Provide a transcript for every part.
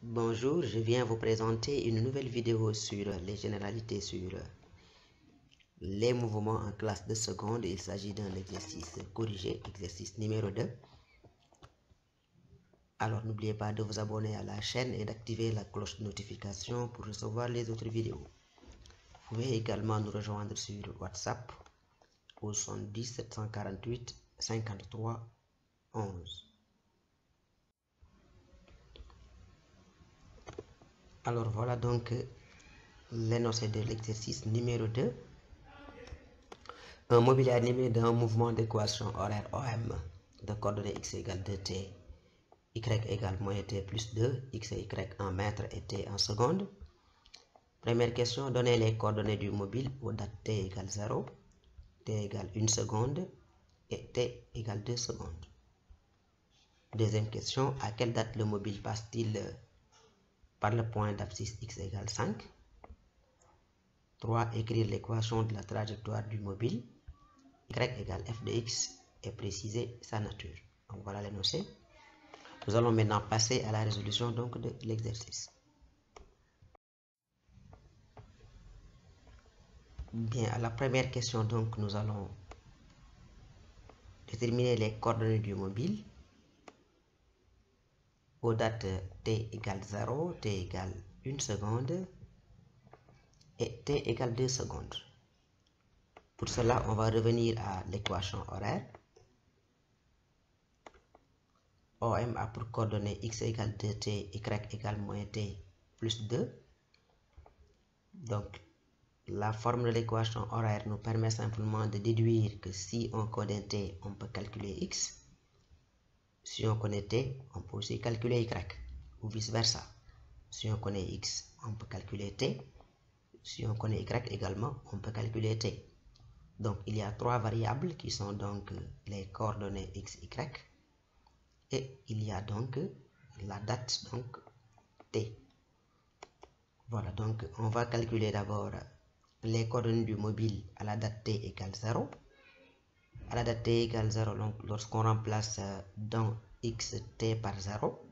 Bonjour, je viens vous présenter une nouvelle vidéo sur les généralités sur les mouvements en classe de seconde. Il s'agit d'un exercice corrigé, exercice numéro 2. Alors n'oubliez pas de vous abonner à la chaîne et d'activer la cloche de notification pour recevoir les autres vidéos. Vous pouvez également nous rejoindre sur WhatsApp au 70 748 53 11. Alors voilà donc l'énoncé de l'exercice numéro 2. Un mobile animé d'un mouvement d'équation horaire OM de coordonnées x égale 2t, y égale moins t plus 2, x et y en mètres et t en secondes. Première question, donnez les coordonnées du mobile aux dates t égale 0, t égale 1 seconde et t égale 2 secondes. Deuxième question, à quelle date le mobile passe-t-il par le point d'abscisse x égale 5? 3. Écrire l'équation de la trajectoire du mobile, y égale f de x, et préciser sa nature. Donc voilà l'énoncé. Nous allons maintenant passer à la résolution donc de l'exercice. Bien, à la première question donc nous allons déterminer les coordonnées du mobile aux dates t égale 0, t égale 1 seconde et t égale 2 secondes. Pour cela, on va revenir à l'équation horaire. OM a pour coordonnées x égale 2t, y égale moins t plus 2. Donc, la forme de l'équation horaire nous permet simplement de déduire que si on connaît t, on peut calculer x. Si on connaît t, on peut aussi calculer y, ou vice-versa. Si on connaît x, on peut calculer t. Si on connaît y également, on peut calculer t. Donc, il y a trois variables qui sont donc les coordonnées x, y. Et il y a donc la date, donc t. Voilà, donc on va calculer d'abord les coordonnées du mobile à la date t égale 0. À la date t égale 0, donc lorsqu'on remplace dans x t par 0,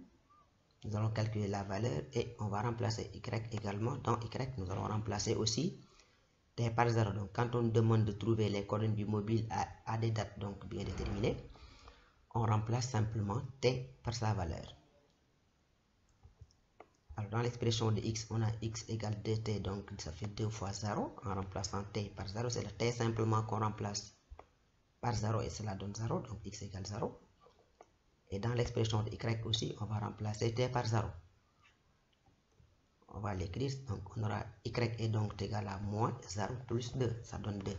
nous allons calculer la valeur et on va remplacer y également. Dans y, nous allons remplacer aussi t par 0. Donc quand on demande de trouver les coordonnées du mobile à des dates donc bien déterminées, on remplace simplement t par sa valeur. Alors dans l'expression de x, on a x égale 2t, donc ça fait 2 fois 0. En remplaçant t par 0, c'est le t simplement qu'on remplace par 0 et cela donne 0, donc x égale 0. Et dans l'expression de y aussi, on va remplacer t par 0. On va l'écrire, donc on aura y est donc égal à moins 0 plus 2, ça donne 2.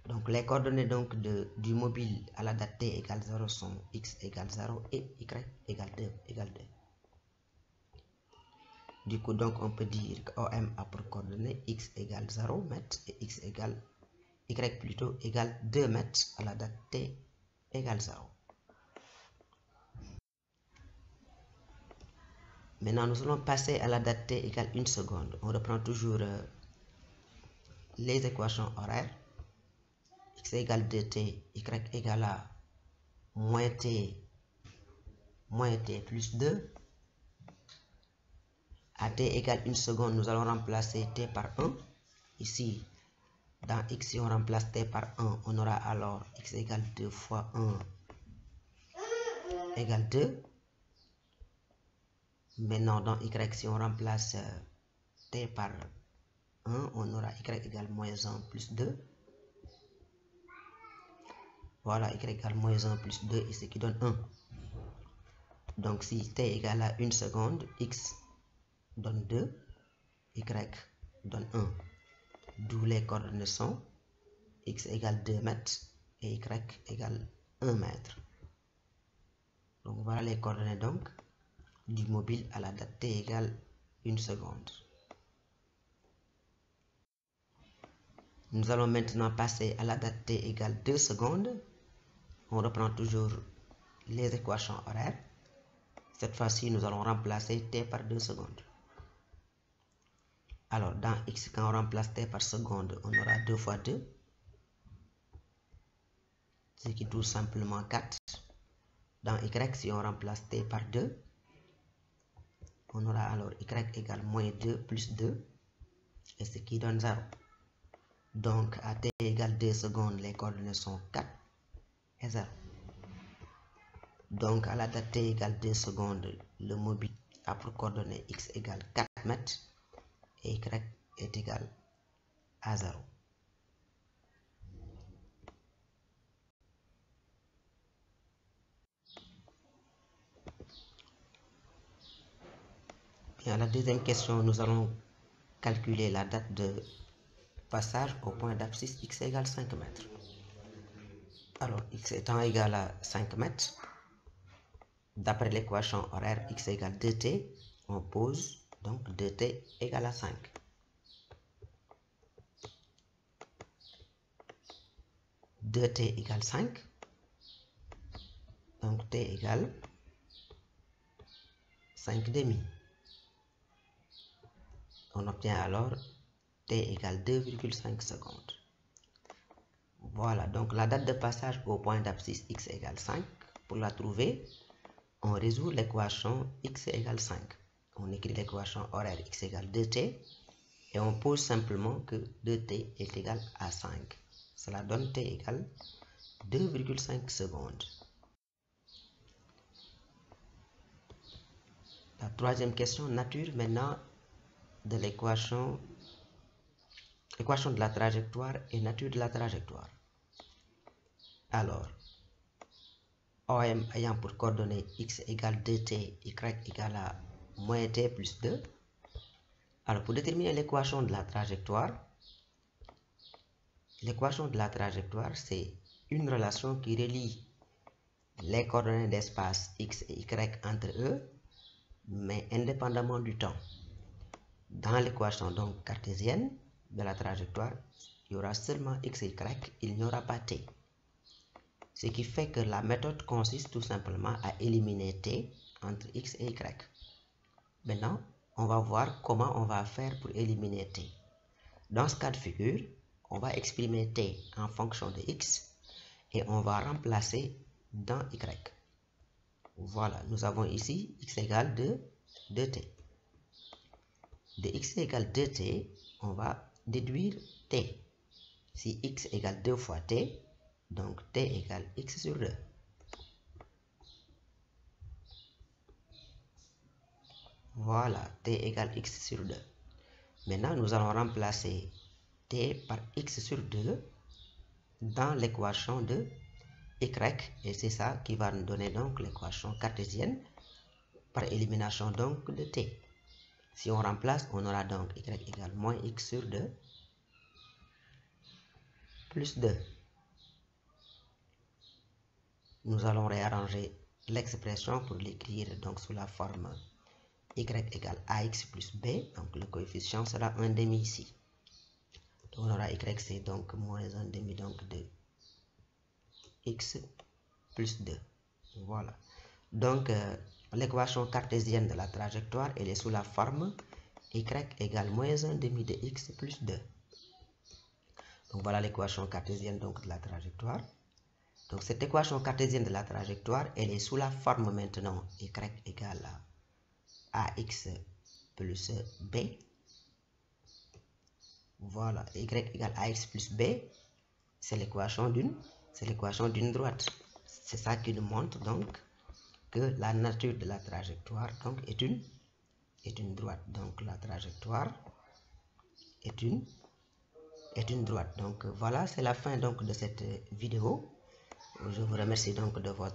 Donc les coordonnées donc du mobile à la date t égale 0 sont x égale 0 et y égale 2, égale 2. Du coup, donc, on peut dire que OM a pour coordonnées x égale 0 mètres et x égale, y plutôt égale 2 mètres à la date t égale 0. Maintenant, nous allons passer à la date t égale 1 seconde. On reprend toujours les équations horaires. X égale 2t, y égale à moins t plus 2. À t égale 1 seconde, nous allons remplacer t par 1. Ici, dans x, si on remplace t par 1, on aura alors x égale 2 fois 1 égale 2. Maintenant, dans y, si on remplace t par 1, on aura y égale moins 1 plus 2. Voilà, y égale moins 1 plus 2, et ce qui donne 1. Donc, si t égale à 1 seconde, x donne 2, y donne 1. D'où les coordonnées sont x égale 2 mètres et y égale 1 mètre. Donc, voilà les coordonnées donc du mobile à la date t égale 1 seconde. Nous allons maintenant passer à la date t égale 2 secondes. On reprend toujours les équations horaires. Cette fois-ci, nous allons remplacer t par 2 secondes. Alors, dans x, quand on remplace t par seconde, on aura 2 fois 2, ce qui tout simplement 4. Dans y, si on remplace t par 2, on aura alors y égale moins 2 plus 2, et ce qui donne 0. Donc à t égale 2 secondes, les coordonnées sont 4 et 0. Donc à la date t égale 2 secondes, le mobile a pour coordonnées x égale 4 mètres et y est égal à 0. Et à la deuxième question, nous allons calculer la date de passage au point d'abscisse x égale 5 mètres. Alors, x étant égal à 5 mètres, d'après l'équation horaire x égale 2t, on pose donc 2t égale à 5. T égale 5, donc t égale 5 demi. On obtient alors t égale 2,5 secondes. Voilà, donc la date de passage au point d'abscisse x égale 5. Pour la trouver, on résout l'équation x égale 5. On écrit l'équation horaire x égale 2t et on pose simplement que 2t est égal à 5. Cela donne t égale 2,5 secondes. La troisième question, nature maintenant de l'équation de la trajectoire et nature de la trajectoire. Alors, OM ayant pour coordonnées x égale 2t, y égale à moins t plus 2. Alors, pour déterminer l'équation de la trajectoire, c'est une relation qui relie les coordonnées d'espace x et y entre eux, mais indépendamment du temps. Dans l'équation donc cartésienne de la trajectoire, il y aura seulement x et y, il n'y aura pas t. Ce qui fait que la méthode consiste tout simplement à éliminer t entre x et y. Maintenant, on va voir comment on va faire pour éliminer t. Dans ce cas de figure, on va exprimer t en fonction de x et on va remplacer dans y. Voilà, nous avons ici x égale 2t. De x égale 2t, on va déduire t. Si x égale 2 fois t, donc t égale x sur 2. Voilà, t égale x sur 2. Maintenant, nous allons remplacer t par x sur 2 dans l'équation de y, et c'est ça qui va nous donner donc l'équation cartésienne par élimination donc de t. Si on remplace, on aura donc y égale moins x sur 2 plus 2. Nous allons réarranger l'expression pour l'écrire donc sous la forme y égale ax plus b, donc le coefficient sera 1 demi ici. Donc on aura y, c'est donc moins 1 demi donc de x plus 2. Voilà. Donc l'équation cartésienne de la trajectoire, elle est sous la forme y égale moins 1 demi de x plus 2. Donc voilà l'équation cartésienne donc de la trajectoire. Donc cette équation cartésienne de la trajectoire, elle est sous la forme maintenant y égale à ax plus b. Voilà, y égale ax plus b, c'est l'équation d'une droite. C'est ça qui nous montre donc que la nature de la trajectoire donc est une droite. Donc la trajectoire est une droite. Donc voilà, c'est la fin donc de cette vidéo. Je vous remercie donc de votre